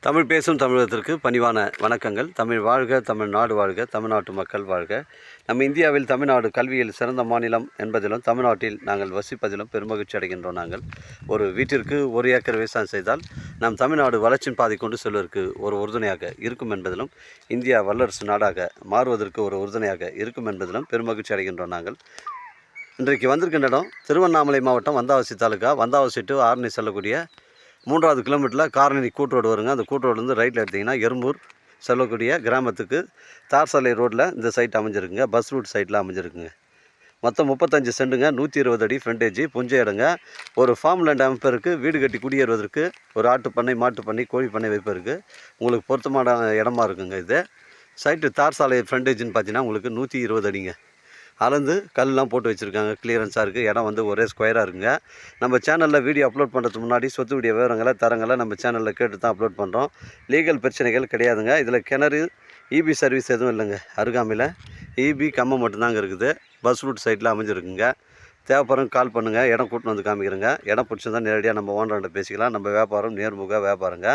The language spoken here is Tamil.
தமிழ் பேசும் தமிழகத்திற்கு பணிவான வணக்கங்கள். தமிழ் வாழ்க, தமிழ்நாடு வாழ்க, தமிழ்நாட்டு மக்கள் வாழ்க. நம்ம இந்தியாவில் தமிழ்நாடு கல்வியில் சிறந்த மாநிலம் என்பதிலும் தமிழ்நாட்டில் நாங்கள் வசிப்பதிலும் பெருமகிழ்ச்சி அடைகின்றோம். நாங்கள் ஒரு வீட்டிற்கு 1 ஏக்கர் விவசாயம் செய்தால் நம் தமிழ்நாடு வளர்ச்சியின் பாதை கொண்டு செல்வதற்கு ஒரு உறுதுணையாக இருக்கும் என்பதிலும் இந்தியா வல்லரசு நாடாக மாறுவதற்கு ஒரு உறுதுணையாக இருக்கும் என்பதிலும் பெருமகிழ்ச்சி அடைகின்றோம். நாங்கள் இன்றைக்கு வந்திருக்கின்ற இடம் திருவண்ணாமலை மாவட்டம் வந்தாவசி தாலுக்கா, வந்தாவசி டு ஆரணி செல்லக்கூடிய 3வது கிலோமீட்டரில் காரணி கூட்டுரோடு வருங்க. அந்த கூட்டுரோடுலேருந்து ரைட்டில் எடுத்திங்கன்னா எறும்பூர் செல்லக்கூடிய கிராமத்துக்கு தார் சாலை ரோட்டில் இந்த சைட் அமைஞ்சிருக்குங்க. பஸ் ரூட் சைட்டில் அமைஞ்சிருக்குங்க. மொத்தம் 35 சென்ட்டுங்க, 120 அடி ஃப்ரண்டேஜ், புஞ்சை இடங்க. ஒரு ஃபார்ம் லேண்ட் அமைப்பதற்கு, வீடு கட்டி குடியேறுவதற்கு, ஒரு ஆட்டு பண்ணை, மாட்டு பண்ணை, கோழி பண்ணை வைப்பதற்கு உங்களுக்கு பொருத்தமான இடமா இருக்குங்க. இது சைட்டு தார் சாலை ஃப்ரண்டேஜ்னு பார்த்தீங்கன்னா உங்களுக்கு 120 அடிங்க. அளந்து கல்லாம் போட்டு வச்சுருக்காங்க. கிளியரன்ஸாக இருக்குது. இடம் வந்து ஒரே ஸ்கொயராக இருக்குங்க. நம்ம சேனலில் வீடியோ அப்லோட் பண்ணுறதுக்கு முன்னாடி சொத்துடைய விவரங்களை தரங்களை நம்ம சேனலில் கேட்டு தான் அப்லோட் பண்ணுறோம். லீகல் பிரச்சனைகள் கிடையாதுங்க. இதில் கிணறு, இபி சர்வீஸ் எதுவும் இல்லைங்க. அருகாமையில் இபி கம்பம் மட்டும்தாங்க இருக்குது. பஸ் ரூட் சைட்டில் அமைஞ்சிருக்குங்க. தேவைப்படுறவங்க கால் பண்ணுங்கள். இடம் கூட்டின்னு வந்து காமிக்கிறேங்க. இடம் பிடிச்சிருந்தா நேரடியாக நம்ம ஓனர்கிட்ட பேசிக்கலாம். நம்ம வியாபாரம் நேர்முக வியாபாரங்க.